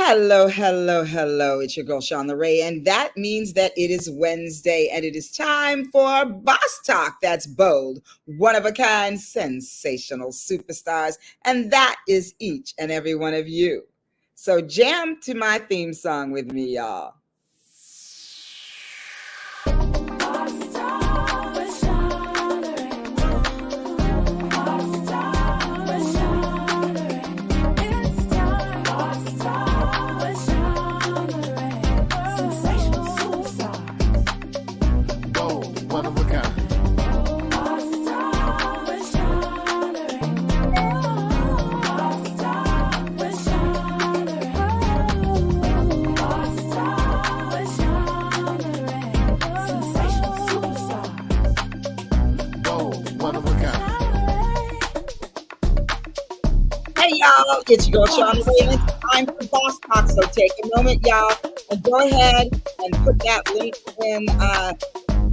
Hello, hello, hello. It's your girl, Shauna Ray, and that means that it is Wednesday and it is time for Boss Talk. That's bold, one of a kind, sensational superstars, and that is each and every one of you. So, jam to my theme song with me, y'all. Hey y'all, it's your girl Shauna Ray. It's time for Boss Talk. So take a moment, y'all, and go ahead and put that link in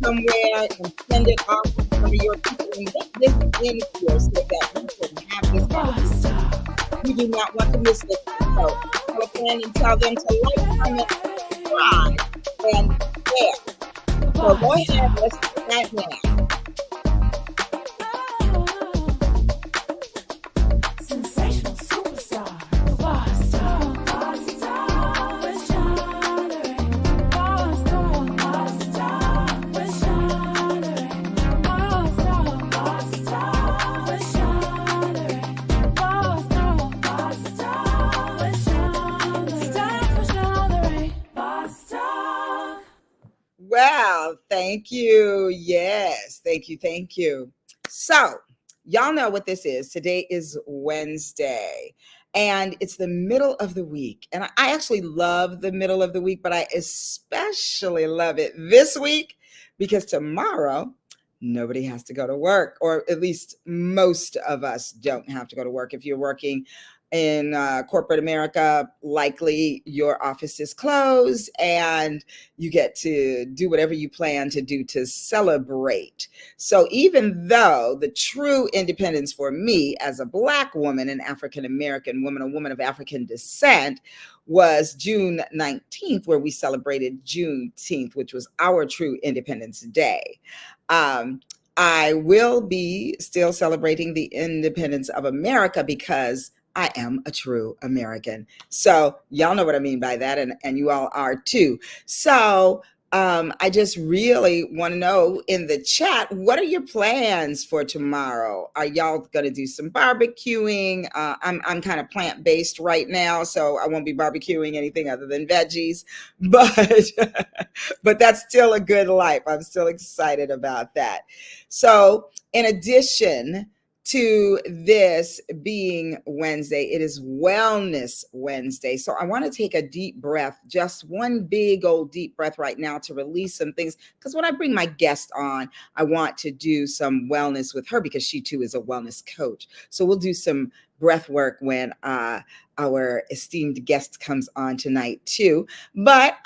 somewhere and send it off to some of your people and get this in here so that we can have this conversation. You do not want to miss this. So tell a friend and tell them to like, comment, subscribe, and share. So go ahead, let's do that now. Well, thank you. Yes, thank you. Thank you. So, y'all know what this is. Today is Wednesday, and it's the middle of the week. And I actually love the middle of the week, but I especially love it this week because tomorrow, nobody has to go to work, or at least most of us don't have to go to work. If you're working in corporate America, likely your office is closed and you get to do whatever you plan to do to celebrate. So even though the true independence for me as a Black woman, an African American woman, a woman of African descent, was June 19th, where we celebrated Juneteenth, which was our true Independence Day. I will be still celebrating the independence of America because I am a true American. So y'all know what I mean by that, and you all are too. So I just really want to know in the chat, what are your plans for tomorrow? Are y'all going to do some barbecuing? I'm kind of plant-based right now, so I won't be barbecuing anything other than veggies, but but that's still a good life. I'm still excited about that. So in addition to this being Wednesday, it is Wellness Wednesday. So I want to take a deep breath, just one big old deep breath right now to release some things. Because when I bring my guest on, I want to do some wellness with her because she too is a wellness coach. So we'll do some breath work when our esteemed guest comes on tonight too. But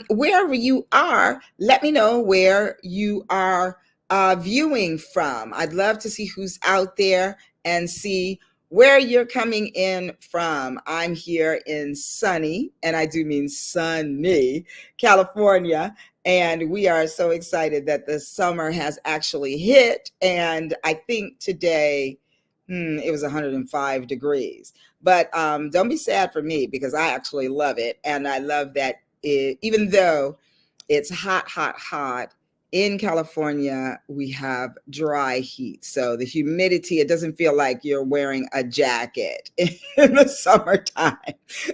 wherever you are, let me know where you are viewing from. I'd love to see who's out there and see where you're coming in from. I'm here in sunny, and I do mean sunny, California. And we are so excited that the summer has actually hit. And I think today, it was 105 degrees. But don't be sad for me because I actually love it. And I love that even though it's hot, hot, hot, in California, we have dry heat. So the humidity, it doesn't feel like you're wearing a jacket in the summertime.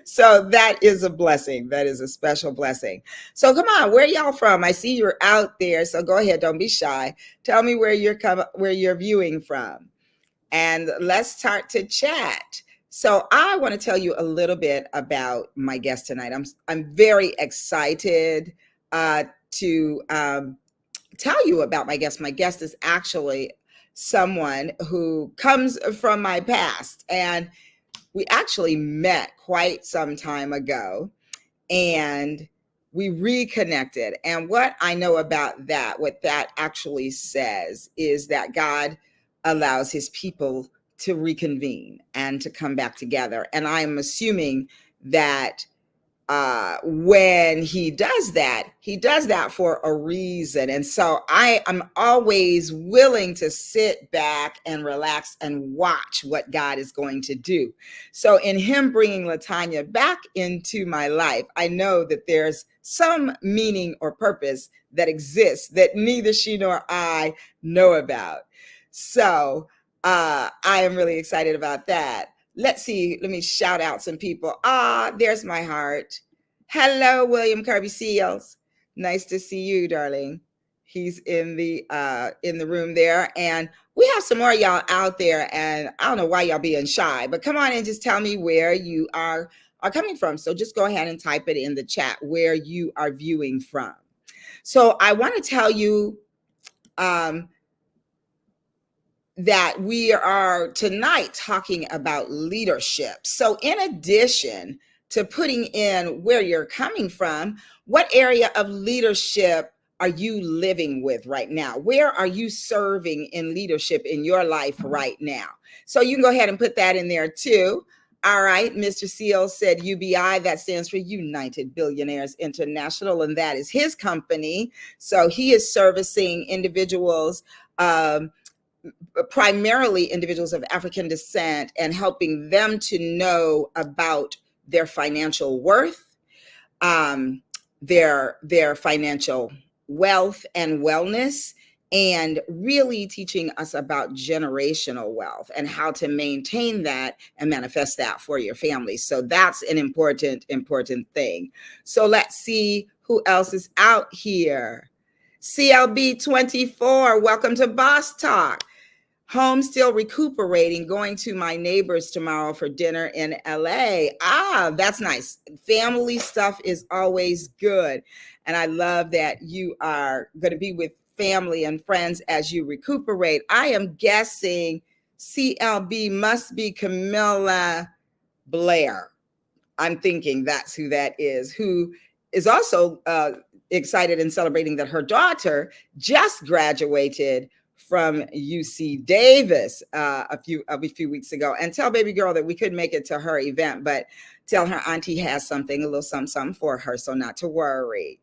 So that is a blessing. That is a special blessing. So come on, where y'all from? I see you're out there. So go ahead, don't be shy. Tell me where you're viewing from. And let's start to chat. So I want to tell you a little bit about my guest tonight. I'm very excited to tell you about my guest. My guest is actually someone who comes from my past, and we actually met quite some time ago, and we reconnected. And what I know about that, what that actually says is that God allows his people to reconvene and to come back together. And I'm assuming that when he does that for a reason. And so I'm always willing to sit back and relax and watch what God is going to do. So in him bringing Latanya back into my life, I know that there's some meaning or purpose that exists that neither she nor I know about. So I am really excited about that. Let's see. Let me shout out some people. There's my heart. Hello, William Kirby Seals. Nice to see you, darling. He's in the room there, and we have some more of y'all out there. And I don't know why y'all being shy, but come on and just tell me where you are coming from. So just go ahead and type it in the chat where you are viewing from. So I want to tell you that we are tonight talking about leadership. So in addition to putting in where you're coming from, what area of leadership are you living with right now? Where are you serving in leadership in your life right now? So you can go ahead and put that in there too. All right, Mr. Seal said UBI, that stands for United Billionaires International, and that is his company. So he is servicing individuals, primarily individuals of African descent, and helping them to know about their financial worth, their financial wealth and wellness, and really teaching us about generational wealth and how to maintain that and manifest that for your family. So that's an important thing. So let's see who else is out here. CLB 24, welcome to Boss Talk. Home still recuperating, going to my neighbors tomorrow for dinner in LA. That's nice. Family stuff is always good. And I love that you are going to be with family and friends as you recuperate. I am guessing CLB must be Camilla Blair. I'm thinking that's who that is, who is also excited and celebrating that her daughter just graduated from UC Davis a few weeks ago. And tell baby girl that we couldn't make it to her event, but tell her auntie has something, a little something for her, so not to worry.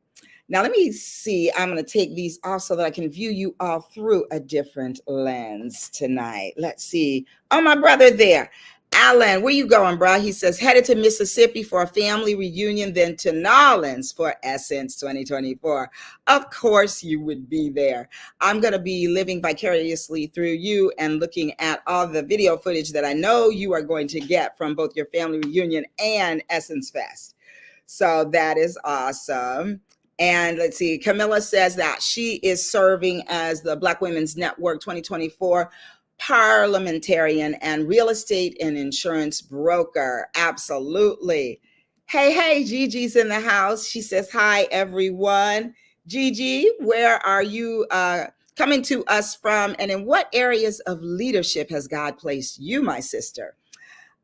Now, let me see. I'm going to take these off so that I can view you all through a different lens tonight. Let's see. Oh, my brother there. Alan, where you going, bro? He says, headed to Mississippi for a family reunion, then to Nolens for Essence 2024. Of course you would be there. I'm going to be living vicariously through you and looking at all the video footage that I know you are going to get from both your family reunion and Essence Fest. So that is awesome. And let's see, Camilla says that she is serving as the Black Women's Network 2024 parliamentarian and real estate and insurance broker. Absolutely. Hey, Gigi's in the house. She says, hi, everyone. Gigi, where are you coming to us from? And in what areas of leadership has God placed you, my sister?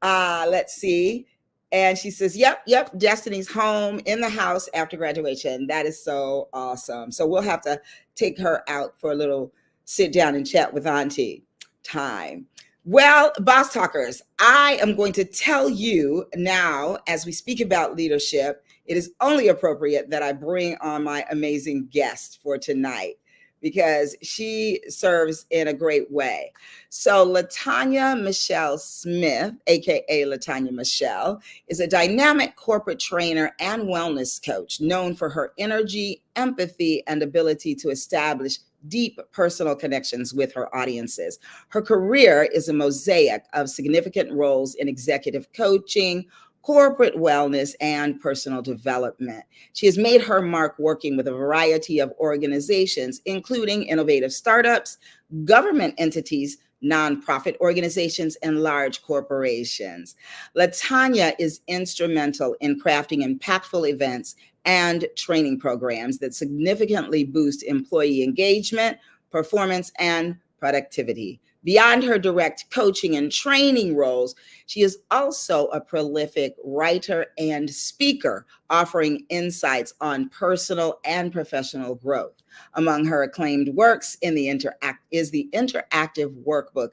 Let's see. And she says, yep, Destiny's home in the house after graduation. That is so awesome. So we'll have to take her out for a little sit down and chat with Auntie time. Well, Boss Talkers, I am going to tell you now, as we speak about leadership, it is only appropriate that I bring on my amazing guest for tonight, because she serves in a great way. So Latanya Michelle Smith, aka Latanya Michelle, is a dynamic corporate trainer and wellness coach known for her energy, empathy, and ability to establish deep personal connections with her audiences. Her career is a mosaic of significant roles in executive coaching, corporate wellness, and personal development. She has made her mark working with a variety of organizations, including innovative startups, government entities, nonprofit organizations, and large corporations. Latanya is instrumental in crafting impactful events and training programs that significantly boost employee engagement, performance, and productivity. Beyond her direct coaching and training roles, she is also a prolific writer and speaker, offering insights on personal and professional growth. Among her acclaimed works is the interactive workbook,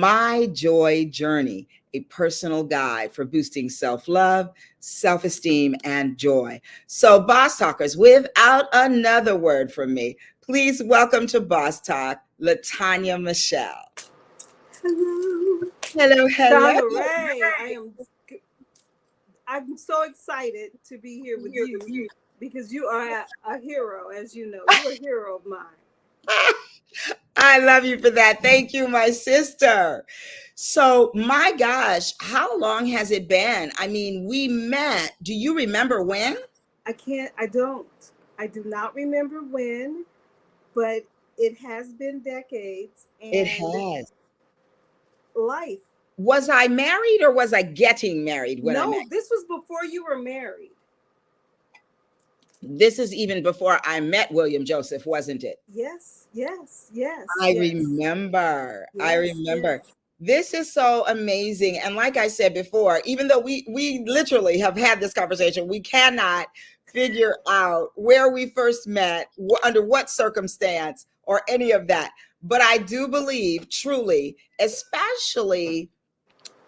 My Joy Journey, a personal guide for boosting self-love, self-esteem, and joy. So, Boss Talkers, without another word from me, please welcome to Boss Talk, Latanya Michelle. Hello, Hello, hello. Donna Ray. I'm so excited to be here with you because you are a hero, as you know. You're a hero of mine. I love you for that. Thank you, my sister. So, my gosh, how long has it been? I mean, we met. Do you remember when? I don't. I do not remember when, but it has been decades It and has. life. Was I married or was I getting married when I met? No, this was before you were married. This is even before I met William Joseph, wasn't it? Yes, yes, yes, I yes, remember. I yes, remember. yes. This is so amazing. And like I said before, even though we literally have had this conversation, we cannot figure out where we first met, under what circumstance, or any of that. But I do believe truly, especially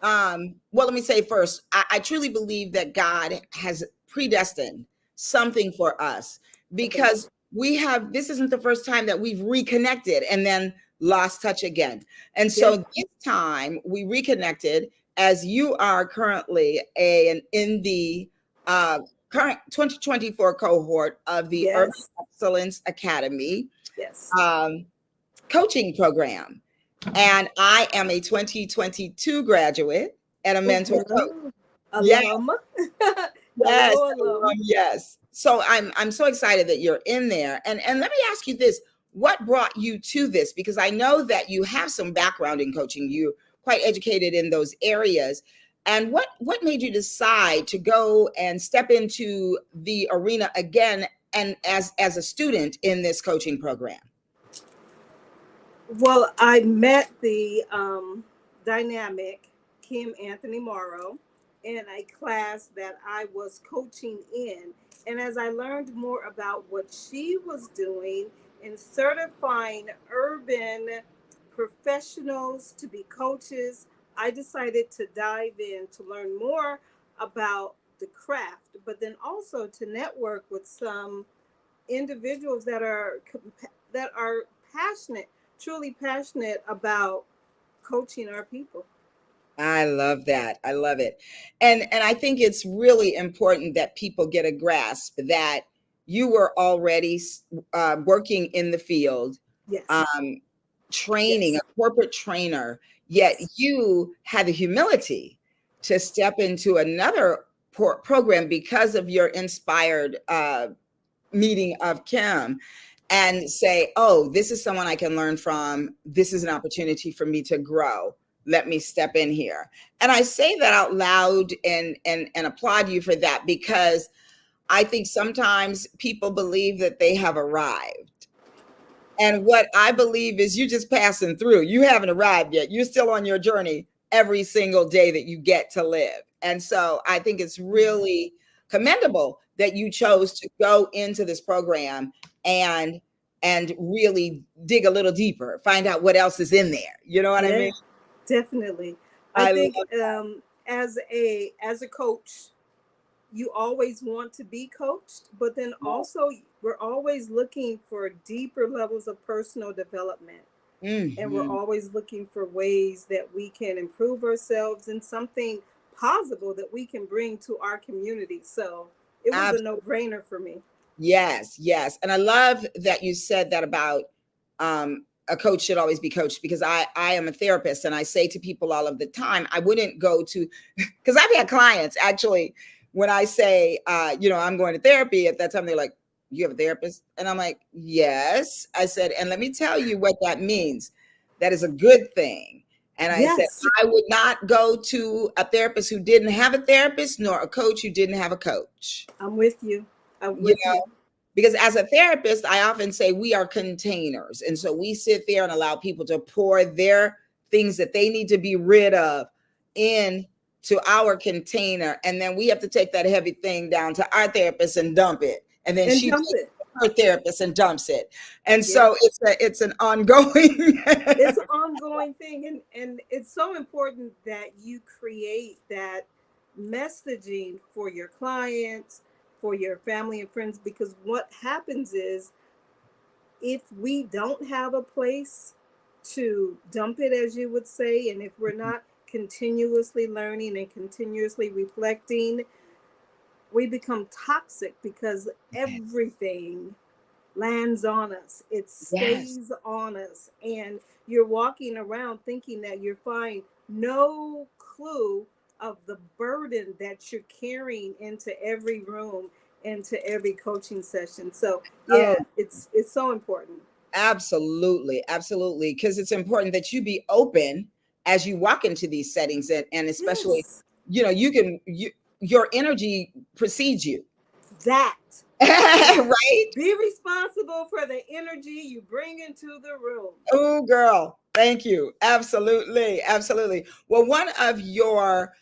well, let me say first, I truly believe that God has predestined something for us, Okay. because this isn't the first time that we've reconnected and then lost touch again. And Yes, so this time we reconnected, as you are currently in the uh, current 2024 cohort of the Urban yes, Excellence Academy yes. um, coaching program. And I am a 2022 graduate and a Oh, mentor coach. hello, Yes, alum. yes, Hello, alum. yes. So I'm so excited that you're in there. And let me ask you this: what brought you to this? Because I know that you have some background in coaching. You're quite educated in those areas. And what made you decide to go and step into the arena again, and as a student in this coaching program? Well, I met the dynamic Kim Anthony Morrow in a class that I was coaching in. And as I learned more about what she was doing in certifying urban professionals to be coaches, I decided to dive in to learn more about the craft, but then also to network with some individuals that are passionate, truly passionate about coaching our people. I love that. I love it. And I think it's really important that people get a grasp that you were already working in the field, Yes, um, training, yes, a corporate trainer, yet yes, you had the humility to step into another program because of your inspired meeting of Kim, and say, oh, this is someone I can learn from. This is an opportunity for me to grow. Let me step in here. And I say that out loud and applaud you for that, because I think sometimes people believe that they have arrived. And what I believe is you just passing through. You haven't arrived yet. You're still on your journey every single day that you get to live. And so I think it's really commendable that you chose to go into this program and really dig a little deeper, find out what else is in there. You know what I yeah, mean? definitely. I I think love as a coach, you always want to be coached, but then that. also we're always looking for deeper levels of personal development. And we're Mhm. always looking for ways that we can improve ourselves and something positive that we can bring to our community. So it was a no-brainer for me. Yes, yes. And I love that you said that about a coach should always be coached, because I am a therapist and I say to people all of the time, I wouldn't go to, because I've had clients actually, when I say, I'm going to therapy, at that time they're like, you have a therapist? And I'm like, yes. I said, and let me tell you what that means. That is a good thing. And I said, Yes, I would not go to a therapist who didn't have a therapist, nor a coach who didn't have a coach. I'm with you. I'm You with you. Because as a therapist, I often say we are containers. And so we sit there and allow people to pour their things that they need to be rid of in to our container. And then we have to take that heavy thing down to our therapist and dump it. And then And she dump takes it. her therapist and dumps it. And Yep. so it's an ongoing. It's an ongoing thing, and it's so important that you create that messaging for your clients, for your family and friends, because what happens is if we don't have a place to dump it, as you would say, and if we're not continuously learning and continuously reflecting, we become toxic because Yes. everything lands on us. It Yes. stays on us. And you're walking around thinking that you're fine. No clue of the burden that you're carrying into every room, into every coaching session. So Oh, yeah, it's so important. absolutely. Absolutely. Because it's important that you be open as you walk into these settings, and especially, Yes. your energy precedes you. That. Be Right? be responsible for the energy you bring into the room. Oh, girl. Thank you. Absolutely. Absolutely. Well, one of your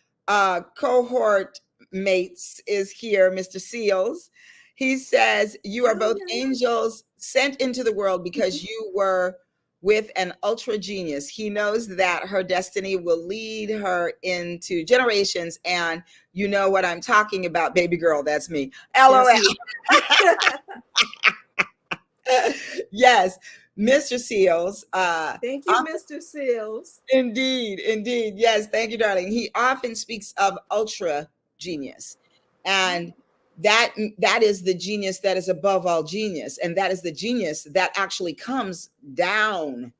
cohort mates is here, Mr. Seals. He says you are both Hi. angels sent into the world because you were with an ultra genius. He knows that her destiny will lead her into generations. And you know what I'm talking about, baby girl. That's me. LOL. That's you. Yes, Mr. Seals. Thank you, Mr. Seals. Indeed, indeed. Yes, thank you, darling. He often speaks of ultra genius. And that is the genius that is above all genius. And that is the genius that actually comes down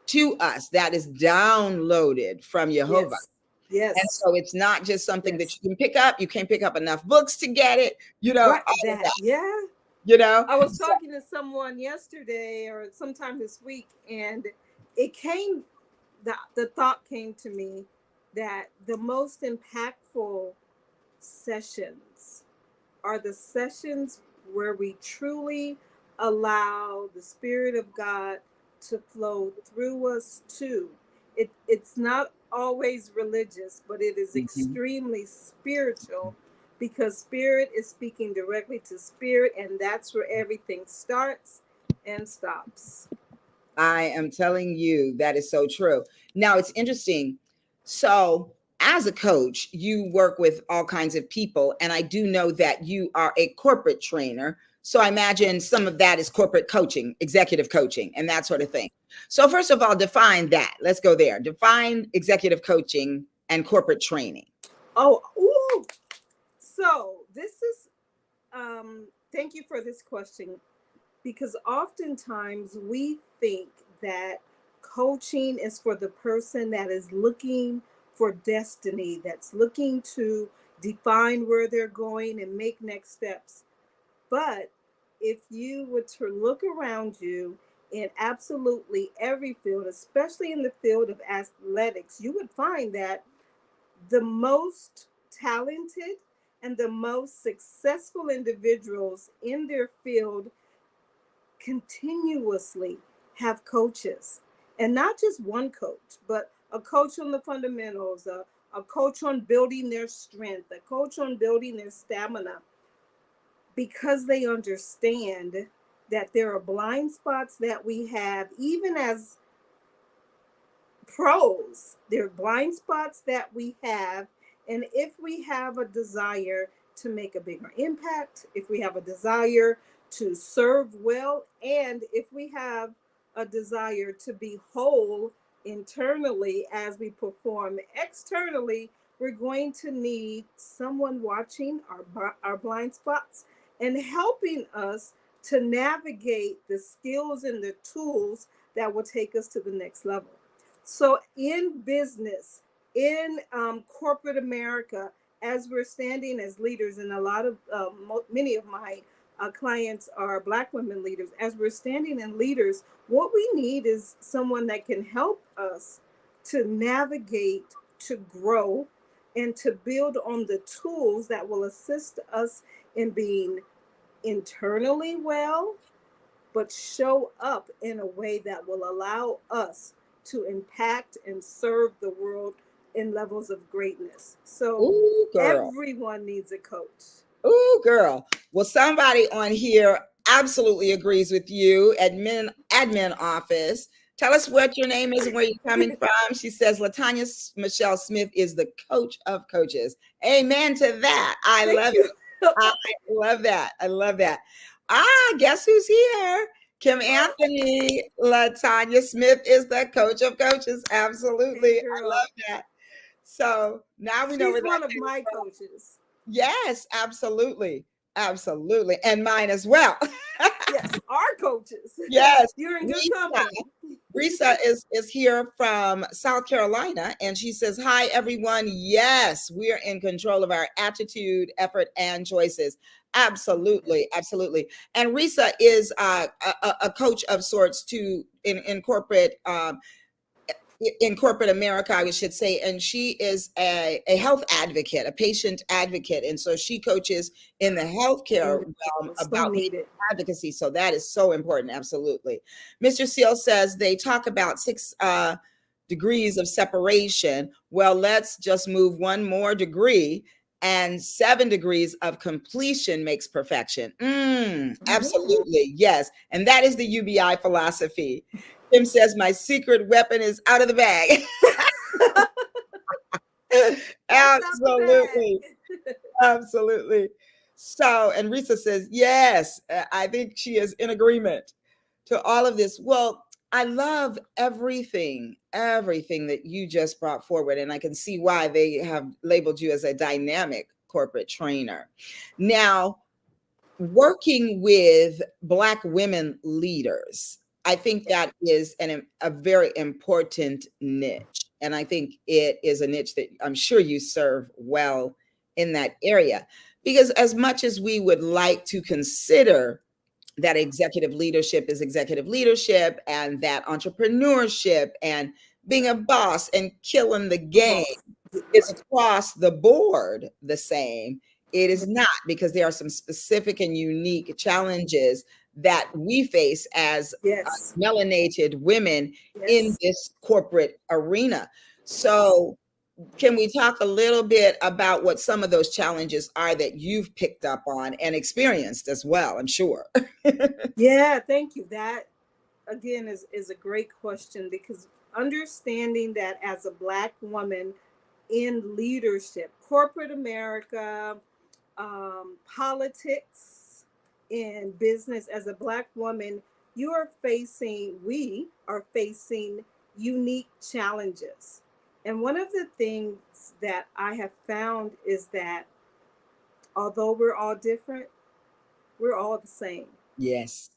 to us, that is downloaded from Jehovah. Yes. And Yes. so it's not just something that Yes. you can pick up. You can't pick up enough books to get it, Right. all of That. that, Yeah. you know? I was talking to someone yesterday or sometime this week, and it came, the thought came to me that the most impactful sessions are the sessions where we truly allow the Spirit of God to flow through us too. It's not always religious, but it is Mhm. extremely spiritual because spirit is speaking directly to spirit, and that's where everything starts and stops. I am telling you, that is so true. Now, it's interesting. So, as a coach, you work with all kinds of people, and I do know that you are a corporate trainer. So, I imagine some of that is corporate coaching, executive coaching, and that sort of thing. So, first of all, define that. Let's go there. Define executive coaching and corporate training. Oh, ooh. So this is thank you for this question, because oftentimes we think that coaching is for the person that is looking for destiny, that's looking to define where they're going and make next steps. But if you were to look around you in absolutely every field, especially in the field of athletics, you would find that the most talented and the most successful individuals in their field continuously have coaches, and not just one coach, but a coach on the fundamentals, a coach on building their strength, a coach on building their stamina, because they understand that there are blind spots that we have even as pros. There are blind spots that we have. And if we have a desire to make a bigger impact, if we have a desire to serve well, and if we have a desire to be whole internally as we perform externally, we're going to need someone watching our blind spots and helping us to navigate the skills and the tools that will take us to the next level. So, in business, in corporate America, as we're standing as leaders, and a lot of many of my clients are Black women leaders, as we're standing in leaders, what we need is someone that can help us to navigate, to grow, and to build on the tools that will assist us in being internally well, but show up in a way that will allow us to impact and serve the world in levels of greatness. So Ooh, girl. everyone needs a coach. Ooh, girl. Well, somebody on here absolutely agrees with you. Admin office. Tell us what your name is and where you're coming from. She says Latanya Michelle Smith is the coach of coaches. Amen to that. I Thank love you. it. I love that. I love that. Guess who's here? Kim Anthony. Latanya Smith is the coach of coaches. Hey, Absolutely. I girl. love that. So now we know She's where that one of came my from. coaches. Yes, absolutely. Absolutely. And mine as well. Yes, our coaches. Yes. You're in good Risa. company. Risa is here from South Carolina, and she says, "Hi, everyone. Yes, we are in control of our attitude, effort, and choices. Absolutely, absolutely." And Risa is a coach of sorts too in corporate. In corporate America, I should say, and she is a health advocate, a patient advocate, and so she coaches in the healthcare realm Wonderful. So about patient needed. advocacy. So that is so important, absolutely. Mr. Seal says they talk about six degrees of separation. Well, let's just move one more degree, and 7 degrees of completion makes perfection. Absolutely, yes, and that is the UBI philosophy. Kim says, my secret weapon is out of the bag. That's out the Absolutely. bag. Absolutely. So, and Risa says, yes, I think she is in agreement to all of this. Well, I love everything that you just brought forward. And I can see why they have labeled you as a dynamic corporate trainer. Now, working with Black women leaders, I think that is a very important niche. And I think it is a niche that I'm sure you serve well in that area. Because as much as we would like to consider that executive leadership is executive leadership and that entrepreneurship and being a boss and killing the game Boss. is across the board the same. It is not, because there are some specific and unique challenges that we face as Yes. melanated women in Yes. this corporate arena. So, can we talk a little bit about what some of those challenges are that you've picked up on and experienced as well? I'm sure. Yeah, thank you. That again is a great question because understanding that as a Black woman in leadership, corporate America, politics, in business, as a Black woman, we are facing unique challenges. And one of the things that I have found is that although we're all different, we're all the same. Yes.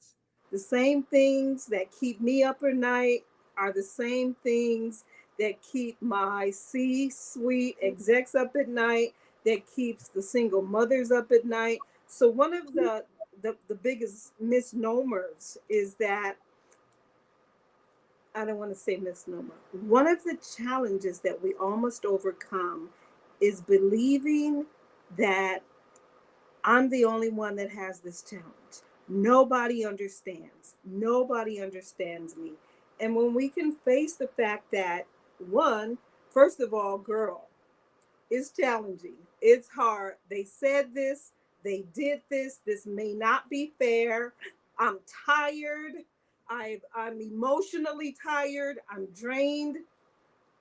The same things that keep me up at night are the same things that keep my C-suite execs up at night, that keeps the single mothers up at night. So one of the biggest misnomers is that, I don't want to say misnomer. One of the challenges that we all must overcome is believing that I'm the only one that has this challenge. Nobody understands. Nobody understands me. And when we can face the fact that, one, first of all, girl, it's challenging. It's hard. They said this, they did this. This may not be fair. I'm tired. I'm emotionally tired. I'm drained.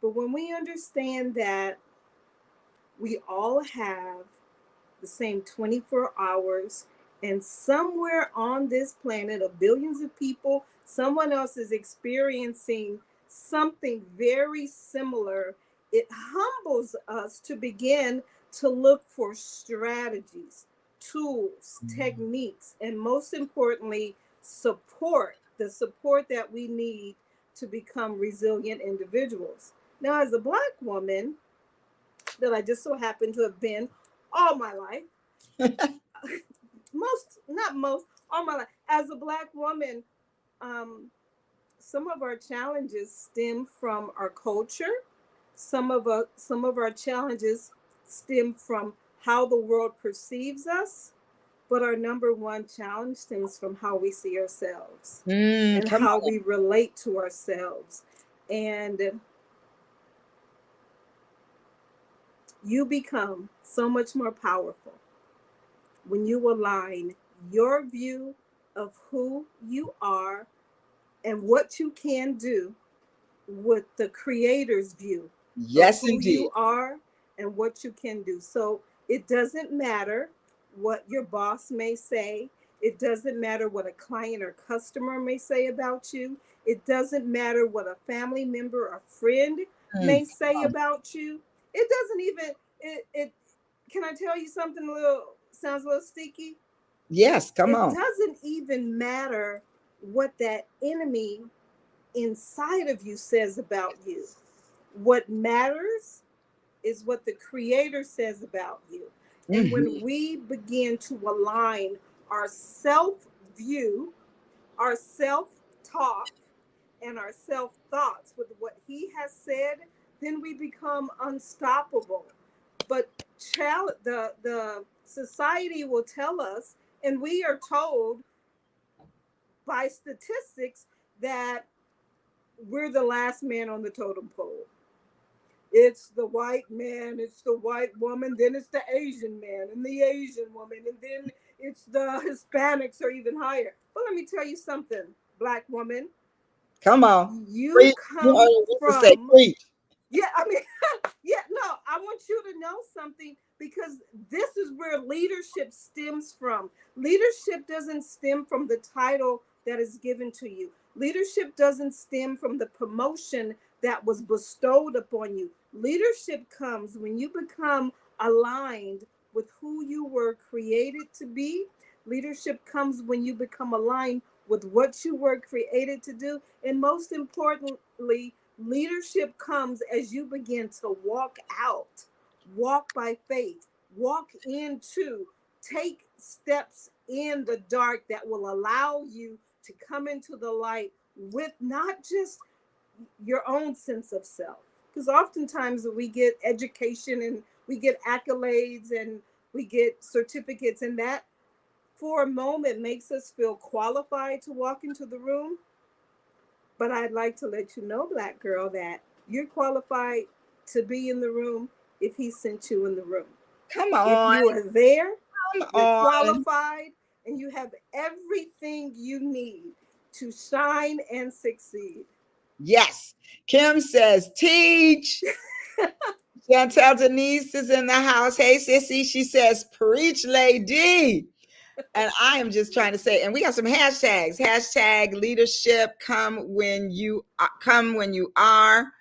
But when we understand that we all have the same 24 hours. And somewhere on this planet of billions of people, someone else is experiencing something very similar. It humbles us to begin to look for strategies, tools, techniques, and most importantly, support, the support that we need to become resilient individuals. Now, as a Black woman, that I just so happen to have been all my life, not most, all my life. As a Black woman, um, some of our challenges stem from our culture. Some of our challenges stem from how the world perceives us. But our number one challenge stems from how we see ourselves and Come how on. we relate to ourselves. And you become so much more powerful when you align your view of who you are and what you can do with the creator's view of Yes, who indeed. you are and what you can do. So it doesn't matter what your boss may say. It doesn't matter what a client or customer may say about you. It doesn't matter what a family member or friend Mm, may say about you. It doesn't even it can I tell you something a little sounds a little sticky? yes, come It on. doesn't even matter what that enemy inside of you says about you. What matters is what the creator says about you. And when Mhm. we begin to align our self view, our self talk, and our self thoughts with what he has said, then we become unstoppable. But the society will tell us, and we are told by statistics that we're the last man on the totem pole. It's the white man, it's the white woman, then it's the Asian man and the Asian woman, and then it's the Hispanics are even higher. But let me tell you something, black woman, Come on. you Preach. You come heard what to say. from, Preach. yeah, I mean, yeah, no, I want you to know something because this is where leadership stems from. Leadership doesn't stem from the title that is given to you. Leadership doesn't stem from the promotion that was bestowed upon you. Leadership comes when you become aligned with who you were created to be. Leadership comes when you become aligned with what you were created to do. And most importantly, leadership comes as you begin to walk out, walk by faith, walk into, take steps in the dark that will allow you to come into the light with not just your own sense of self. Because oftentimes we get education and we get accolades and we get certificates, and that for a moment makes us feel qualified to walk into the room. But I'd like to let you know, black girl, that you're qualified to be in the room if he sent you in the room. Come If on. you are there, Come you're on. qualified and you have everything you need to shine and succeed. Yes. Kim says, teach. Chantel Denise is in the house. Hey, sissy. She says, preach, lady. And I am just trying to say, and we got some hashtags. Hashtag leadership. Come when you are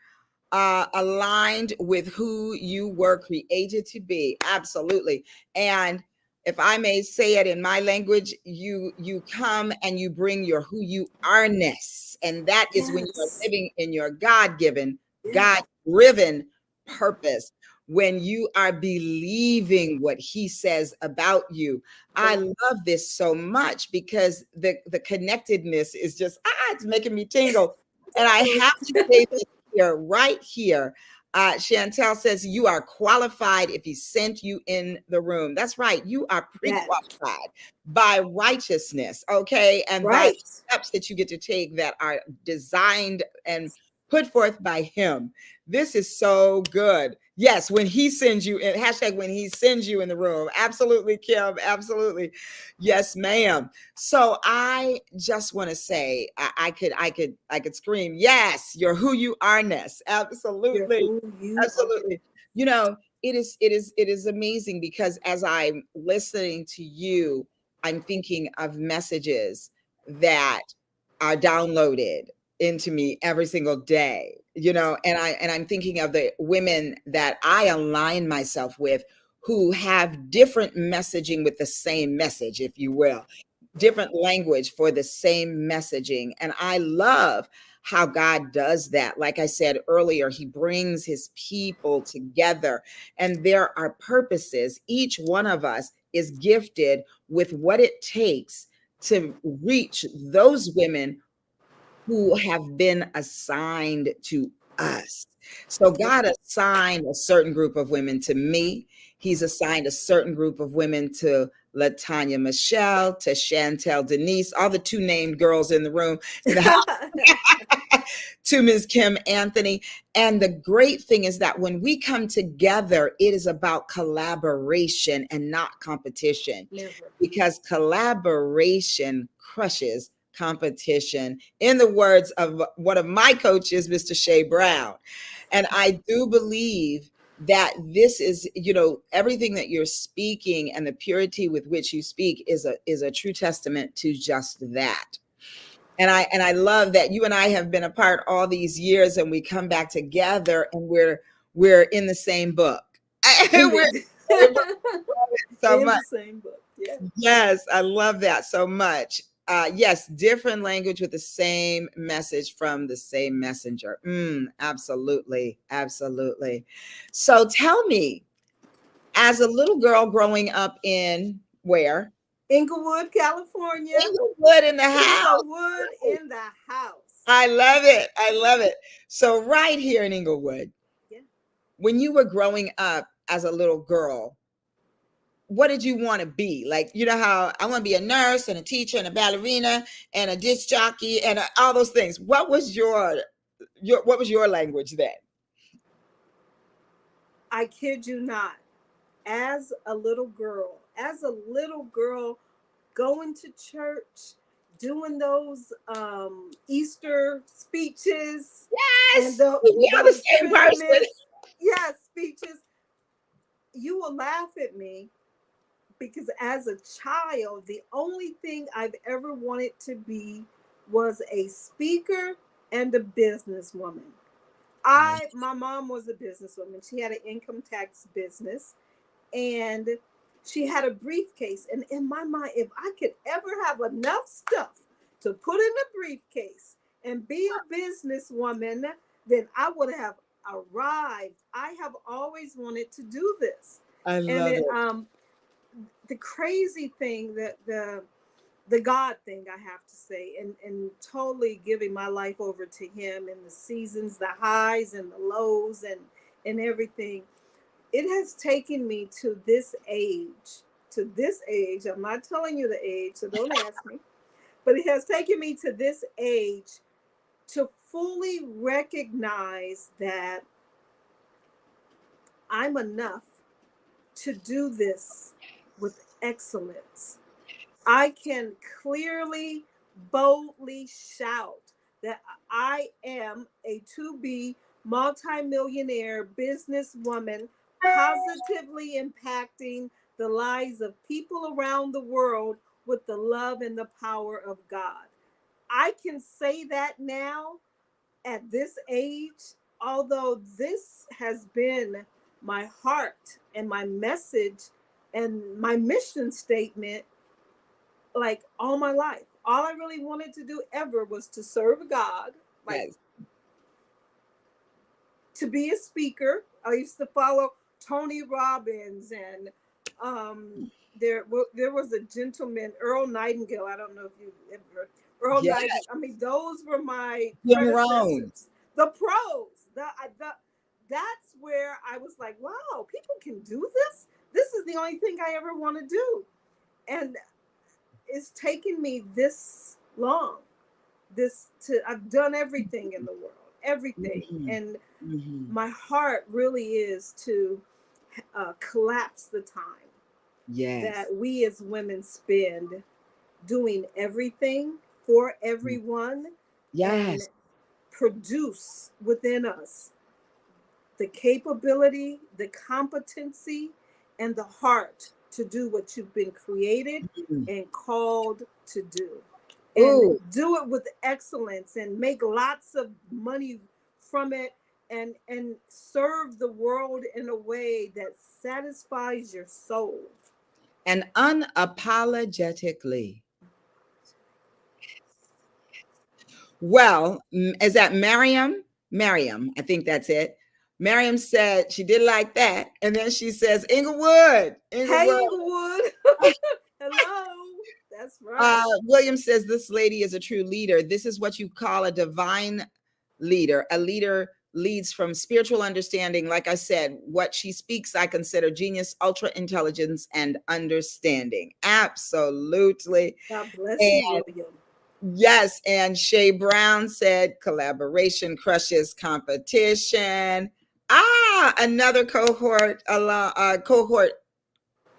aligned with who you were created to be. Absolutely. And if I may say it in my language, you come and you bring your who you are-ness. And that is when you are Yes. living in your God-given, Yeah. God-driven purpose. When you are believing what he says about you. I Yeah. love this so much because the connectedness is just it's making me tingle. And I have to say this here, right here. Chantel says you are qualified if he sent you in the room. That's right. You are That. pre-qualified by righteousness, okay, and by Right. steps that you get to take that are designed and put forth by him. This is so good. Yes, when he sends you in, hashtag when he sends you in the room. Absolutely, Kim. Absolutely. Yes, ma'am. So I just want to say I could scream, yes, you're who you are, Ness. You're Absolutely. who you are. Absolutely. You know, it is amazing because as I'm listening to you, I'm thinking of messages that are downloaded into me every single day, and I'm thinking of the women that I align myself with who have different messaging with the same message, if you will, different language for the same messaging. And I love how God does that. Like I said earlier, he brings his people together and there are purposes. Each one of us is gifted with what it takes to reach those women who have been assigned to us. So Yeah. God assigned a certain group of women to me. He's assigned a certain group of women to Latanya Michelle, to Chantel Denise, all the two named girls in the room, in the house. to Ms. Kim Anthony. And the great thing is that when we come together, it is about collaboration and not competition, Never. because collaboration crushes competition, in the words of one of my coaches, Mr. Shea Brown. And I do believe that this is, everything that you're speaking and the purity with which you speak is a true testament to just that. And I love that you and I have been apart all these years, and we come back together, and we're in the same book. In We're the so in much. the same book. Yeah. Yes, I love that so much. Yes, different language with the same message from the same messenger. Absolutely, absolutely. So tell me, as a little girl growing up in where? Inglewood, California. Inglewood in the house. Inglewood in the house. I love it. I love it. So right here in Inglewood, Yeah. when you were growing up as a little girl, what did you want to be? Like, you know how I want to be a nurse and a teacher and a ballerina and a disc jockey and all those things. What was your language then? I kid you not. As a little girl, going to church, doing those Easter speeches and Yes, we are the those same person. Christmas, yes, speeches, you will laugh at me because as a child, the only thing I've ever wanted to be was a speaker and a businesswoman. My mom was a businesswoman. She had an income tax business, and she had a briefcase. And in my mind, if I could ever have enough stuff to put in a briefcase and be a businesswoman, then I would have arrived. I have always wanted to do this. I And love it. the crazy thing, that the God thing, I have to say, and totally giving my life over to Him, and the seasons, the highs and the lows, and everything, it has taken me to this age. To this age, I'm not telling you the age, so don't ask me, but it has taken me to this age to fully recognize that I'm enough to do this with excellence. I can clearly, boldly shout that I am a to be multimillionaire businesswoman, positively impacting the lives of people around the world with the love and the power of God. I can say that now at this age, although this has been my heart and my message and my mission statement like all my life. All I really wanted to do ever was to serve God, like Yes. to be a speaker. I used to follow Tony Robbins, and there was a gentleman, Earl Nightingale. I don't know if you've ever heard Earl Yeah. Nightingale. I mean, those were my Jim Rohn. predecessors, the pros. That's where I was like, wow, people can do this. This is the only thing I ever want to do, and it's taken me this long. I've done everything in the world, everything, Mhm, and mhm. my heart really is to collapse the time Yes. that we as women spend doing everything for everyone and Yes. produce within us the capability, the competency, and the heart to do what you've been created Mm. and called to do. And Ooh, do it with excellence and make lots of money from it, and serve the world in a way that satisfies your soul. and unapologetically. Well, is that Miriam? Miriam, I think that's it. Miriam said she did like that. And then she says, Inglewood, Hey, Inglewood. Inglewood. Hello. That's right. William says this lady is a true leader. This is what you call a divine leader. A leader leads from spiritual understanding. Like I said, what she speaks, I consider genius, ultra intelligence, and understanding. Absolutely. God bless you, And William. Yes, and Shay Brown said collaboration crushes competition. Ah, another cohort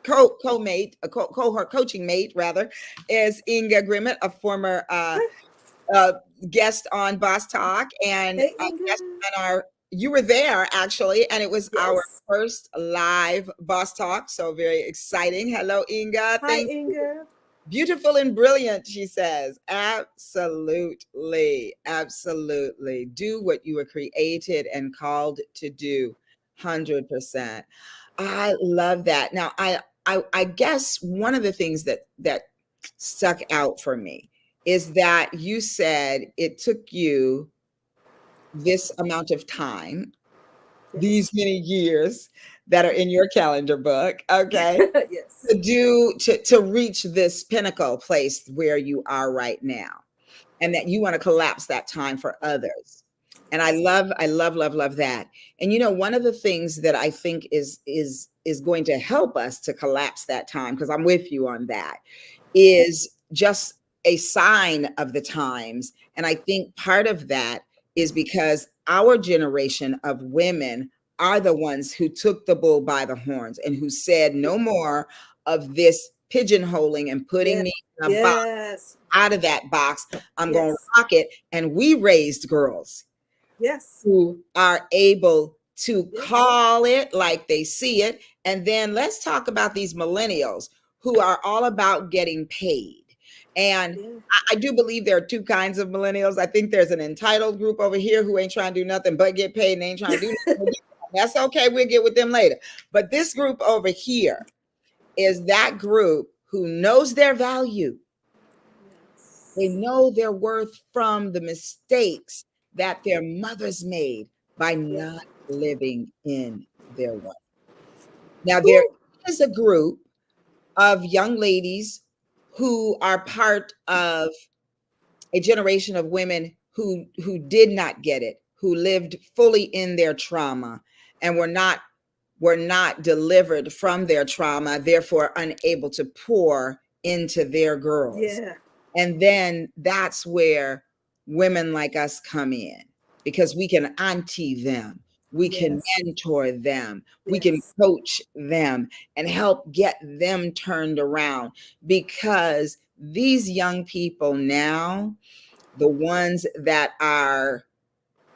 co-mate, cohort coaching mate rather, is Inga Grimmett, a former uh, guest on Boss Talk, and Hey, a Inga. guest on our. You were there actually, and it was our Yes. first live Boss Talk, so very exciting. Hello, Inga. Hi, Thank you. Inga. Beautiful and brilliant, she says. Absolutely. Absolutely. Do what you were created and called to do. 100%. I love that. Now, I guess one of the things that stuck out for me is that you said it took you this amount of time, these Yes. many years that are in your calendar book, okay? Yes. To reach this pinnacle place where you are right now, and that you want to collapse that time for others. And I love that. And one of the things that I think is going to help us to collapse that time, because I'm with you on that, is just a sign of the times. And I think part of that is because our generation of women are the ones who took the bull by the horns and who said, no more of this pigeonholing and putting Yes. me in a box. Yes. Out of that box, I'm going to Yes. rock it. And we raised girls Yes. who are able to Yes. call it like they see it. And then let's talk about these millennials who are all about getting paid. And Yeah. I do believe there are two kinds of millennials. I think there's an entitled group over here who ain't trying to do nothing but get paid and ain't trying to do nothing. That's okay. We'll get with them later. But this group over here is that group who knows their value. They Yes. know their worth from the mistakes that their mothers made by Yeah. not living in their worth. Now, there Whew. is a group of young ladies who are part of a generation of women who did not get it, who lived fully in their trauma and were not delivered from their trauma, therefore unable to pour into their girls. Yeah. And then that's where women like us come in, because we can auntie them, we can Yes. mentor them, we can Yes. coach them and help get them turned around. Because these young people now, the ones that are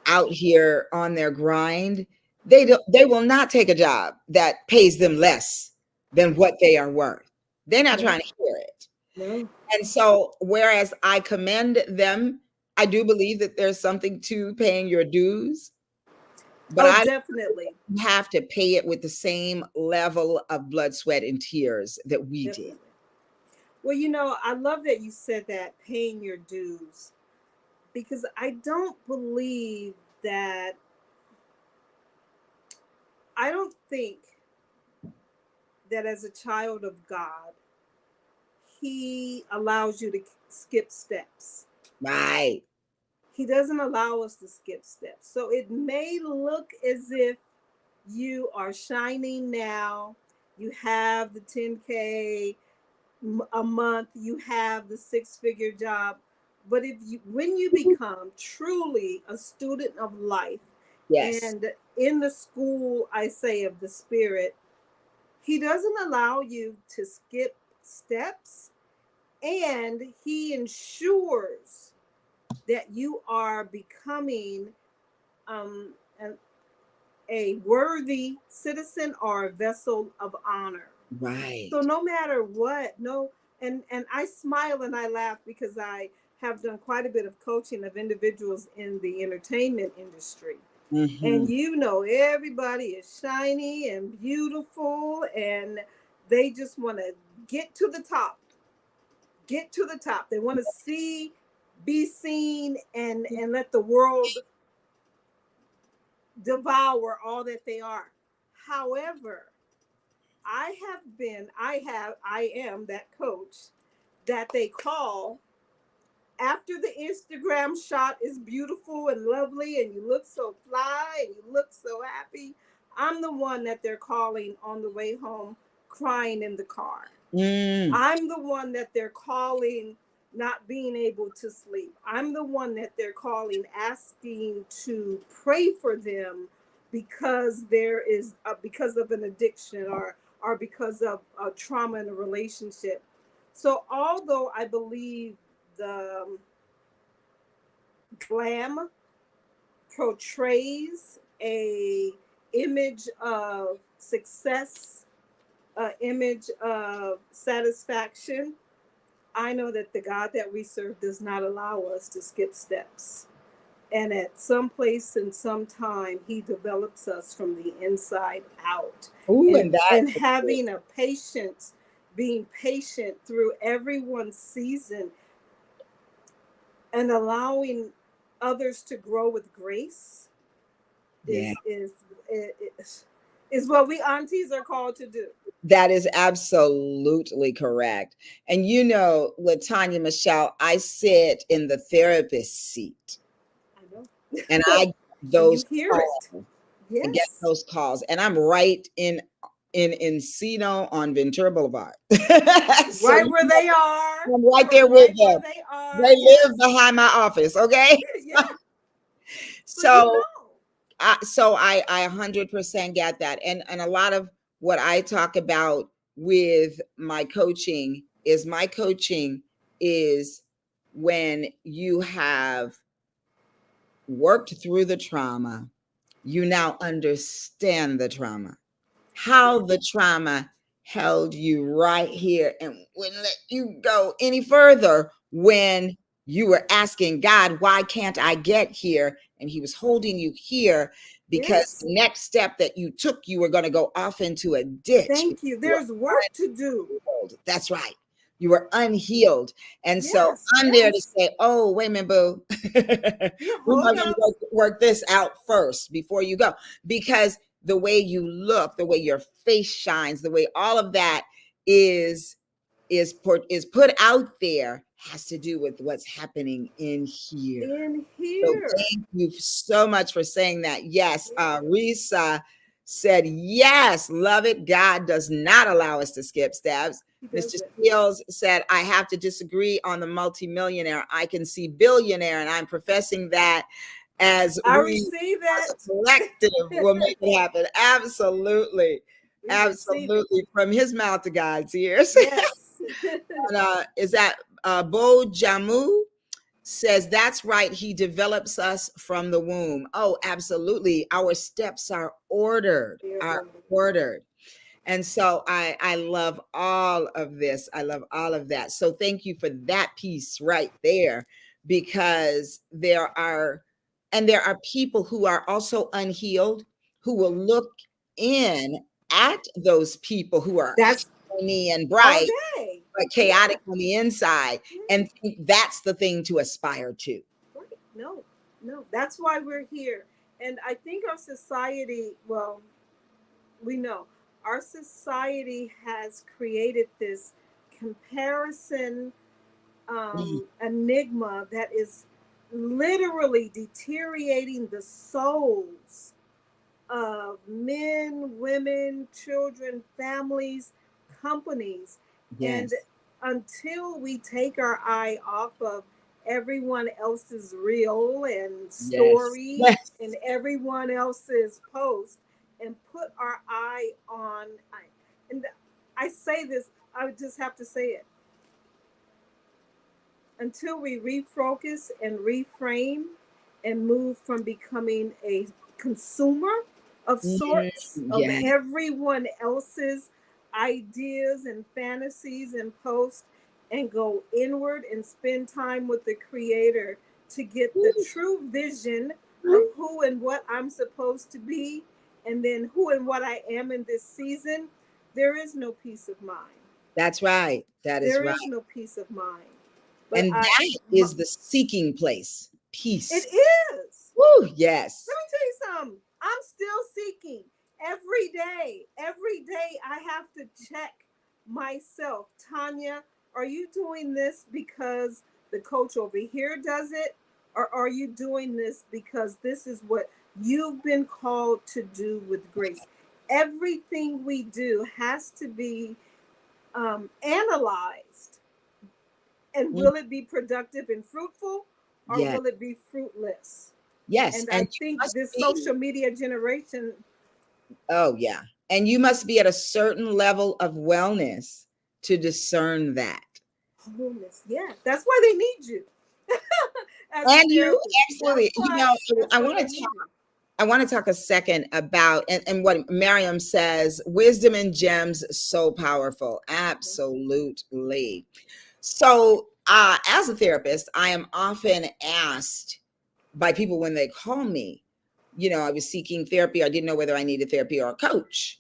out here on their grind, they will not take a job that pays them less than what they are worth. They're not No. trying to hear it. No. And so, whereas I commend them, I do believe that there's something to paying your dues, but Oh, I definitely. don't have to pay it with the same level of blood, sweat, and tears that we did. Definitely. Well, I love that you said that, paying your dues, because I don't believe that, I don't think that as a child of God, He allows you to skip steps. Right. He doesn't allow us to skip steps. So it may look as if you are shining now, you have the 10K a month, you have the six-figure job, but when you become truly a student of life, Yes. and in the school, I say, of the spirit, he doesn't allow you to skip steps, and he ensures that you are becoming um, an, a worthy citizen or a vessel of honor. So Right. no matter what, no, and I smile and I laugh because I have done quite a bit of coaching of individuals in the entertainment industry. And Hmm. everybody is shiny and beautiful, and they just want to get to the top, get to the top. They want to be seen, and let the world devour all that they are. However, I am that coach that they call after the Instagram shot is beautiful and lovely and you look so fly and you look so happy. I'm the one that they're calling on the way home crying in the car. Mm. I'm the one that they're calling not being able to sleep. I'm the one that they're calling, asking to pray for them because there is because of an addiction, or because of a trauma in a relationship. So although I believe the glam portrays a image of success, a image of satisfaction, I know that the God that we serve does not allow us to skip steps. And at some place and some time, He develops us from the inside out. Ooh, And and that and having a patience, being patient through everyone's season, and allowing others to grow with grace yeah. is what we aunties are called to do. That is absolutely correct. And you know, Latanya Michelle, I sit in the therapist seat I know. and I get And you those hear it. calls. I get Yes. those calls, and I'm right in Encino on Ventura Boulevard. So Right where they are. I'm right there You're with right where them. they are. They live Yes. behind my office, okay? Yeah. So you So know. I 100% get that. And a lot of what I talk about with my coaching is when you have worked through the trauma, you now understand the trauma, how the trauma held you right here and wouldn't let you go any further when you were asking God, why can't I get here? And He was holding you here because Yes. the next step that you took, you were going to go off into a ditch. Thank you. You were There's work to do. unhealed. That's right. You were unhealed. And so Yes. I'm there to Yes. say, oh, wait a minute, boo. Yeah. We Hold might want up. to work this out first before you go. Because the way you look, the way your face shines, the way all of that is is put out there has to do with what's happening in here. In So here. thank you so much for saying that. Yes, Yeah. Risa said, yes, love it. God does not allow us to skip steps. He Mr. does it. Steels said, I have to disagree on the multimillionaire. I can see billionaire, and I'm professing that as I we receive as it. a collective will make it happen. Absolutely. We receive it. Absolutely. From his mouth to God's ears. Yes. And, is that Bo Jamu? Says that's right, He develops us from the womb. Oh, absolutely, our steps are ordered, Dear are Lord. ordered. And so I love all of this. I love all of that. So thank you for that piece right there, because there are people who are also unhealed who will look in at those people who are That's shiny and all bright day. but Yeah. chaotic on the inside, Yeah. and think that's the thing to aspire to. Right. No. No. That's why we're here. And I think our society, well, we know our society has created this comparison Mhm. enigma that is literally deteriorating the souls of men, women, children, families, companies. And Yes. until we take our eye off of everyone else's reel and Yes. story Yes. and everyone else's post and put our eye on, and I say this, I just have to say it, until we refocus and reframe and move from becoming a consumer of Mhm. sorts of Yes. everyone else's ideas and fantasies and posts, and go inward and spend time with the creator to get the true vision of who and what I'm supposed to be, and then who and what I am in this season, there is no peace of mind. That's right. That is There right. is no peace of mind. But And that is the seeking place. it Peace. is. Woo, Let yes. me tell you something. I'm still seeking every day. Every day I have to check myself. Tanya, are you doing this because the coach over here does it? Or are you doing this because this is what you've been called to do with grace? Everything we do has to be analyzed And will it be productive and fruitful, or Yes. will it be fruitless? Yes. And I And you think must this be, social media generation, oh, yeah. And you must be at a certain level of wellness to discern that. wholeness, yeah, that's why they need you as a And you therapist. absolutely, That's I why want to they talk, need you. I want to talk a second about, and what Miriam says, wisdom and gems, so powerful. Absolutely. So, as a therapist, I am often asked by people when they call me, I was seeking therapy. I didn't know whether I needed therapy or a coach.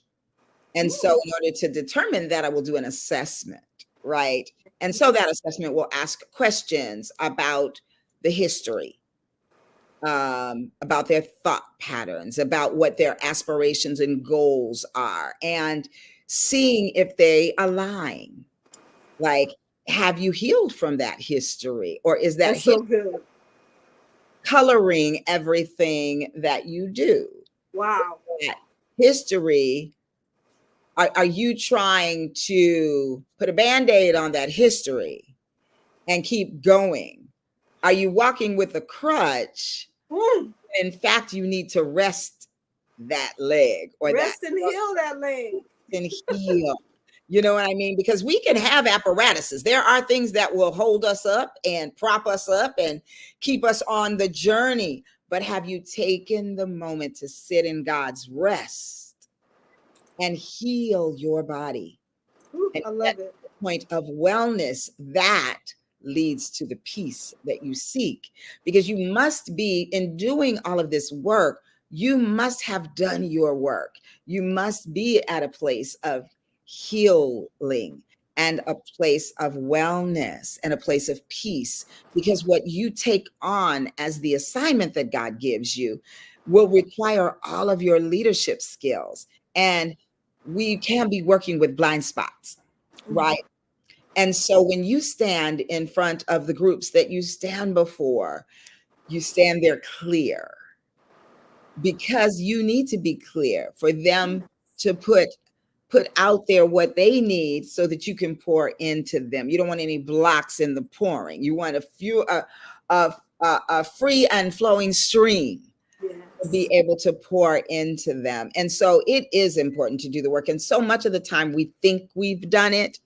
And so, Mm, in order to determine that, I will do an assessment, right? And so that assessment will ask questions about the history, about their thought patterns, about what their aspirations and goals are, and seeing if they align. Like, have you healed from that history, or is that that's so good. coloring everything that you do? Wow. That history, are you trying to put a band-aid on that history and keep going? Are you walking with a crutch? Mm, In fact, you need to rest that leg or that rest and heal that leg. and heal. You know what I mean? Because we can have apparatuses. There are things that will hold us up and prop us up and keep us on the journey. But have you taken the moment to sit in God's rest and heal your body? Ooh, And I get love it. to the point of wellness that leads to the peace that you seek. Because you must be, in doing all of this work, you must have done your work. You must be at a place of healing and a place of wellness and a place of peace. Because what you take on as the assignment that God gives you will require all of your leadership skills. And we can be working with blind spots, Mhm. right? And so when you stand in front of the groups that you stand before, you stand there clear, because you need to be clear for them to put out there what they need so that you can pour into them. You don't want any blocks in the pouring. You want a free and flowing stream to be Yes. able to pour into them. And so it is important to do the work. And so much of the time we think we've done it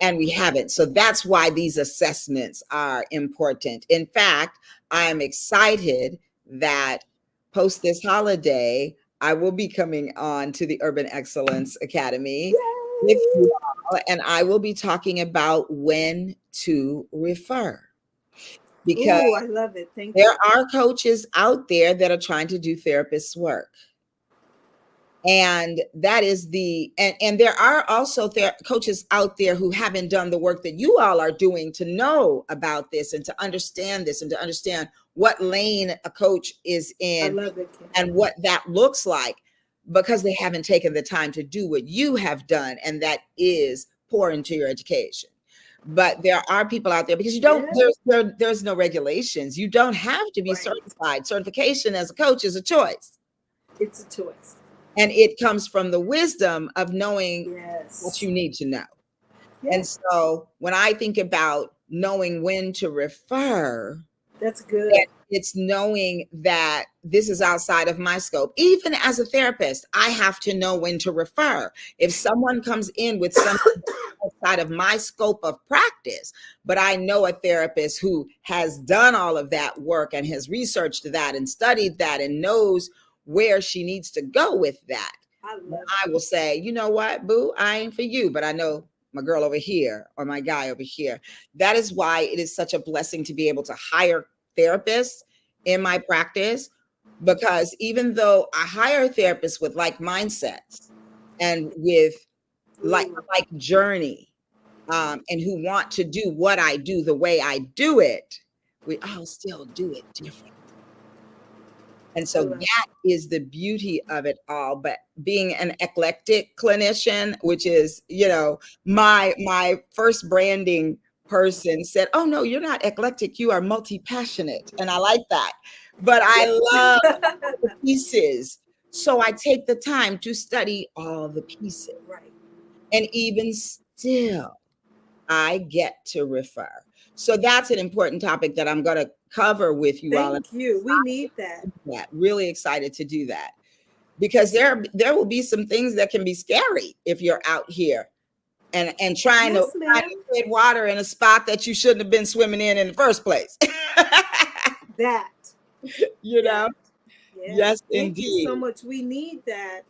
and we haven't. So that's why these assessments are important. In fact, I am excited that post this holiday, I will be coming on to the Urban Excellence Academy with you Yay. all, and I will be talking about when to refer, because Ooh, I love it. Thank there you. are coaches out there that are trying to do therapist work. And that is and there are also coaches out there who haven't done the work that you all are doing to know about this and to understand this and to understand what lane a coach is I in love it, Kim. and what that looks like, because they haven't taken the time to do what you have done, and that is pour into your education. But there are people out there, because you don't Yeah. there's no regulations. You don't have to be Right. certified. Certification as a coach is a choice. It's a choice. And it comes from the wisdom of knowing what Yes. you need to know. Yeah. And so when I think about knowing when to refer, That's good. it's knowing that this is outside of my scope. Even as a therapist, I have to know when to refer. If someone comes in with something outside of my scope of practice, but I know a therapist who has done all of that work and has researched that and studied that and knows where she needs to go with that, I then love I it. will say, you know what, boo, I ain't for you, but I know my girl over here or my guy over here. That is why it is such a blessing to be able to hire therapists in my practice, because even though I hire therapists with like mindsets and with Ooh, like journey, and who want to do what I do the way I do it, we all still do it different. And I so love that is the beauty of it all. But being an eclectic clinician, which is, my first branding person said, "Oh no, you're not eclectic, you are multi-passionate." And I like that. But I love it. the pieces. So I take the time to study all the pieces. Right. And even still, I get to refer. So that's an important topic that I'm going to cover with you all. And Thank you. We need that. yeah, really excited to do that because there will be some things that can be scary if you're out here and Yes, trying ma'am. to tread water in a spot that you shouldn't have been swimming in the first place. That. You know? That. Yeah. Yes, Thank you so indeed. much. We need that.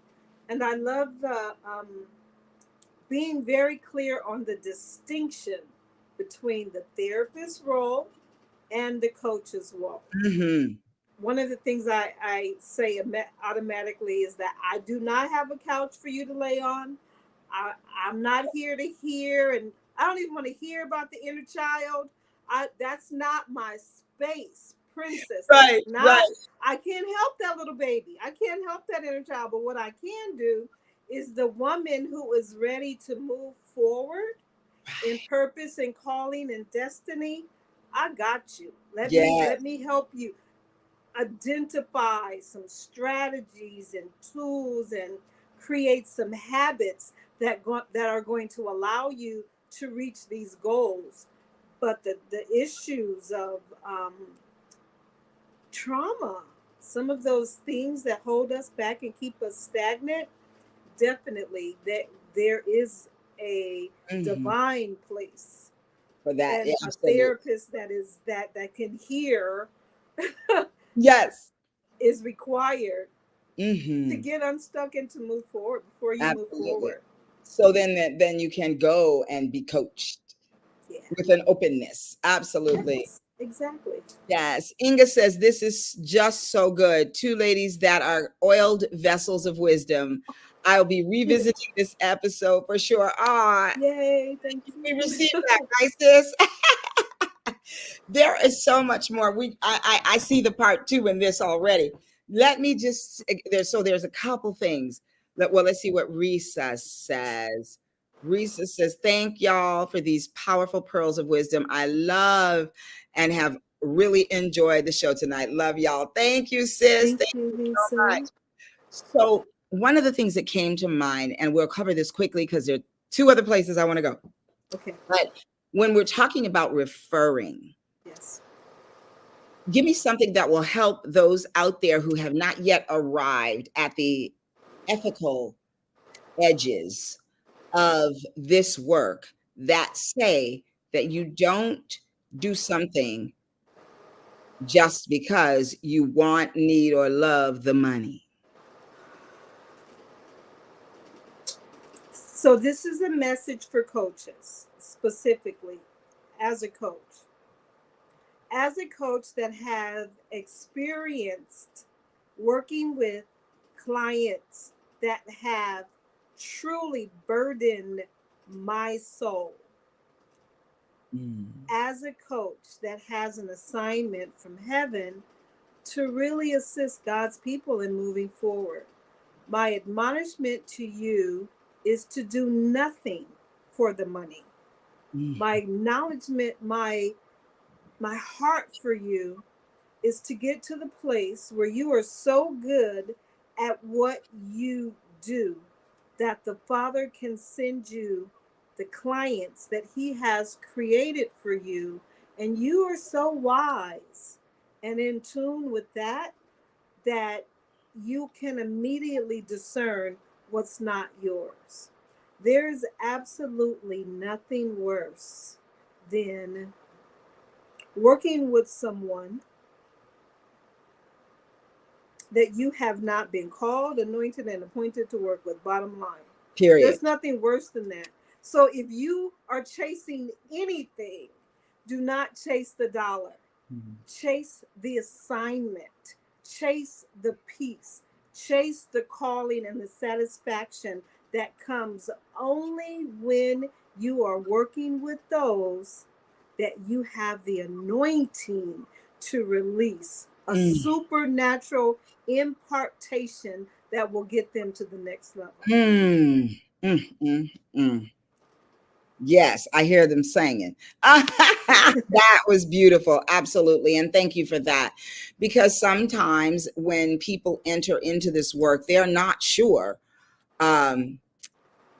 And I love the being very clear on the distinction between the therapist role and the coach's role. Hmm. One of the things I say automatically is that I do not have a couch for you to lay on. I'm not here to hear, and I don't even want to hear about the inner child. That's not my space, princess. That's Right, right. not. I can't help that little baby. I can't help that inner child. But what I can do is the woman who is ready to move forward in purpose and calling and destiny. I got you. Yes. Let me help you identify some strategies and tools and create some habits that are going to allow you to reach these goals. But the issues of trauma, some of those things that hold us back and keep us stagnant, definitely that there is a Hmm. divine place For that, yeah, and a absolutely. therapist that can hear Yes. is required to Hmm. get unstuck and to move forward before you move Absolutely. forward. So then you can go and be coached Yeah. with an openness. Absolutely. Yes, exactly. Yes. Inga says this is just so good. Two ladies that are oiled vessels of wisdom. I'll be revisiting this episode for sure. Ah, Yay, thank we you. received that, right, sis? There is so much more. I see the part two in this already. Let me just there's a couple things. Let's see what Risa says. Risa says, thank y'all for these powerful pearls of wisdom. I love and have really enjoyed the show tonight. Love y'all. Thank you, sis. Thank Thank you, you so Lisa. much. So one of the things that came to mind, and we'll cover this quickly because there are two other places I want to go. Okay. But when we're talking about referring, Yes. give me something that will help those out there who have not yet arrived at the ethical edges of this work that say that you don't do something just because you want, need, or love the money. So this is a message for coaches specifically as a coach. As a coach that have experienced working with clients that have truly burdened my soul, Mm. as a coach that has an assignment from heaven to really assist God's people in moving forward, my admonishment to you is to do nothing for the money. My Mm. acknowledgement, my heart for you is to get to the place where you are so good at what you do that the Father can send you the clients that He has created for you. And you are so wise and in tune with that that you can immediately discern what's not yours. There's absolutely nothing worse than working with someone that you have not been called, anointed, and appointed to work with. Bottom line. Period. There's nothing worse than that. So if you are chasing anything, do not chase the dollar. Mm. Chase the assignment. Chase the peace. Chase the calling and the satisfaction that comes only when you are working with those that you have the anointing to release a Mm. supernatural impartation that will get them to the next level. Mm. Mm. Mm. Mm. Yes, I hear them singing. That was beautiful. Absolutely. And thank you for that. Because sometimes when people enter into this work, they're not sure um,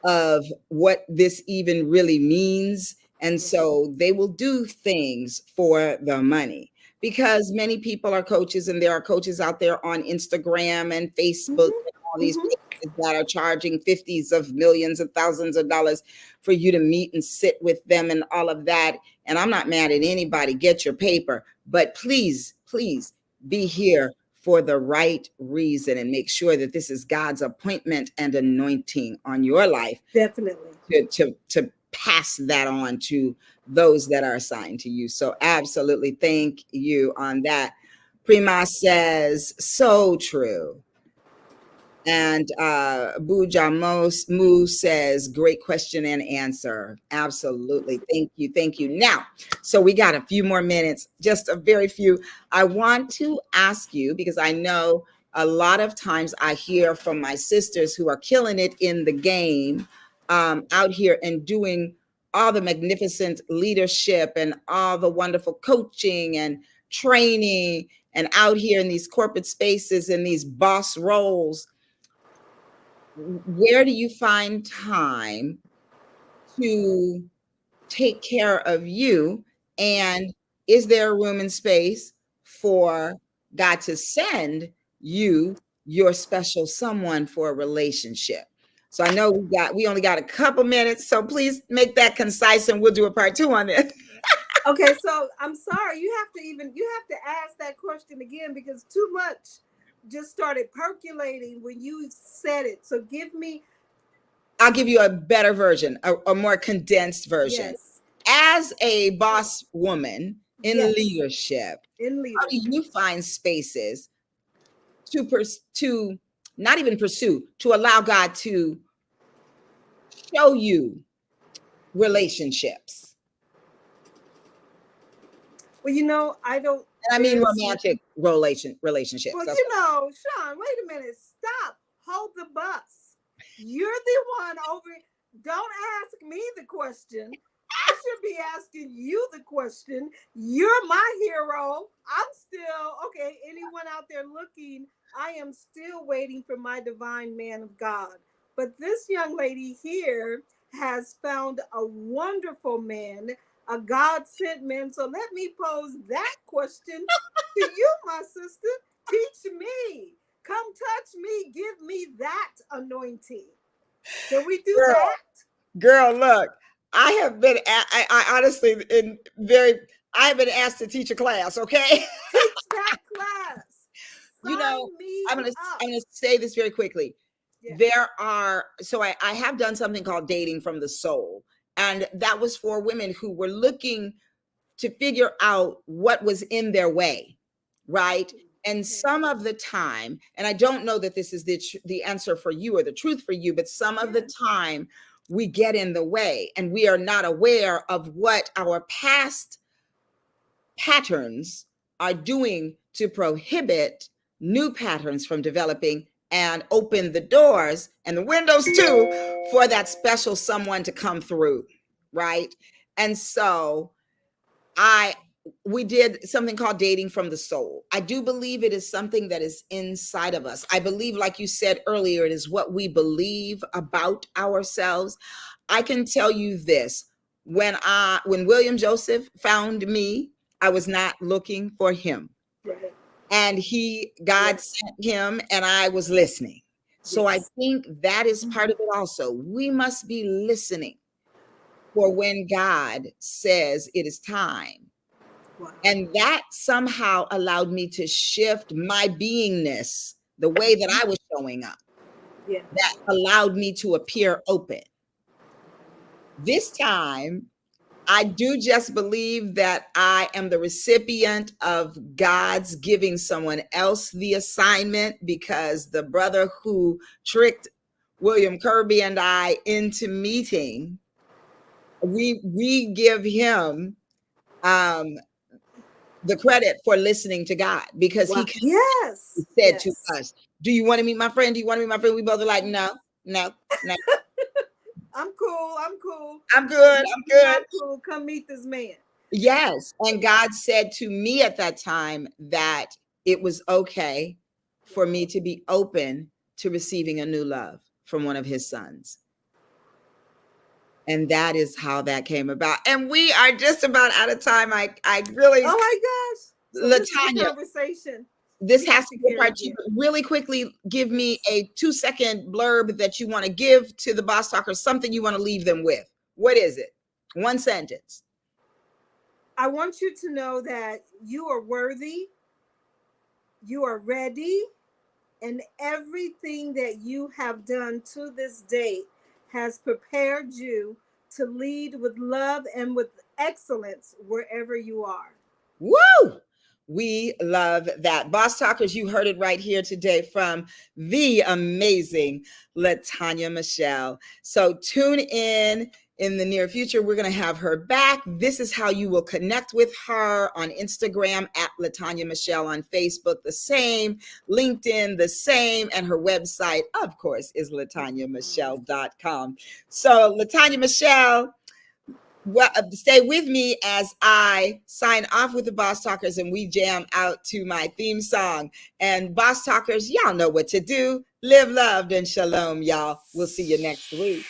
of what this even really means And so they will do things for the money, because many people are coaches, and there are coaches out there on Instagram and Facebook Mm-hmm. and all these Mm-hmm. places that are charging fifties of millions of thousands of dollars for you to meet and sit with them and all of that. And I'm not mad at anybody. Get your paper, but please, please be here for the right reason, and make sure that this is God's appointment and anointing on your life Definitely. to pass that on to those that are assigned to you. So absolutely, thank you on that. Prima says, so true. And Buja Moo says, great question and answer. Absolutely. Thank you. Thank you. Now, so we got a few more minutes, just a very few. I want to ask you, because I know a lot of times I hear from my sisters who are killing it in the game, out here and doing all the magnificent leadership and all the wonderful coaching and training, and out here in these corporate spaces and these boss roles. Where do you find time to take care of you? And is there a room and space for God to send you your special someone for a relationship? So I know we only got a couple minutes, so please make that concise, and we'll do a part 2 on this. Okay, so I'm sorry. You have to ask that question again, because too much just started percolating when you said it. So give me. I'll give you a better version, a more condensed version. Yes. As a boss woman in Yes. leadership, In how do leadership. you find spaces to not even pursue, to allow God to show you relationships? Well, you know, I don't. And I mean There's. romantic relationships. Well, That's you know, Sean, wait a minute. Stop. Hold the bus. You're the one over. Don't ask me the question. I should be asking you the question. You're my hero. I'm still, okay, anyone out there looking, I am still waiting for my divine man of God. But this young lady here has found a wonderful man, a God sent man. So let me pose that question to you, my sister. Teach me. Come touch me. Give me that anointing. Can we do girl, that? girl, look, I have been, I honestly, I have been asked to teach a class, okay? Teach that class. You know, Sign me I'm gonna up. I'm gonna say this very quickly. Yeah. I have done something called dating from the soul, and that was for women who were looking to figure out what was in their way, right? And Okay. some of the time, and I don't know that this is the answer for you or the truth for you, but some of the Yeah. time we get in the way, and we are not aware of what our past patterns are doing to prohibit new patterns from developing, and open the doors and the windows too for that special someone to come through, right? And so I we did something called dating from the soul. I do believe it is something that is inside of us. I believe, like you said earlier, it is what we believe about ourselves. I can tell you this. When William Joseph found me, I was not looking for him. Right. And God Right. sent him, and I was listening. So I Yes. think that is part of it also. We must be listening for when God says it is time. Wow. And that somehow allowed me to shift my beingness, the way that I was showing up. Yes. That allowed me to appear open. This time, I do just believe that I am the recipient of God's giving someone else the assignment, because the brother who tricked William Kirby and I into meeting, we give him um, the credit for listening to God, because Wow. he Yes. said to Yes. us, "Do you want to meet my friend? Do you want to meet my friend?" We both are like, "No, no, no. I'm cool. I'm cool. I'm good. If I'm you're good." not cool, come meet this man. Yes. And God said to me at that time that it was okay for me to be open to receiving a new love from one of his sons. And that is how that came about. And we are just about out of time. I really, Oh my gosh. So this is a Latanya, conversation this we has have to to be a get part two. again. Really quickly, give me Yes. a 2-second blurb that you want to give to the boss talkers, something you want to leave them with. What is it? One sentence. I want you to know that you are worthy, you are ready, and everything that you have done to this date has prepared you to lead with love and with excellence wherever you are. Woo! We love that. Boss Talkers, you heard it right here today from the amazing Latanya Michelle. So tune in the near future. We're going to have her back. This is how you will connect with her on Instagram at Latanya Michelle, on Facebook, the same, LinkedIn, the same, and her website, of course, is latanyamichelle.com. So, Latanya Michelle, well, stay with me as I sign off with the Boss Talkers and we jam out to my theme song. And Boss Talkers, y'all know what to do. Live loved and shalom, y'all. We'll see you next week.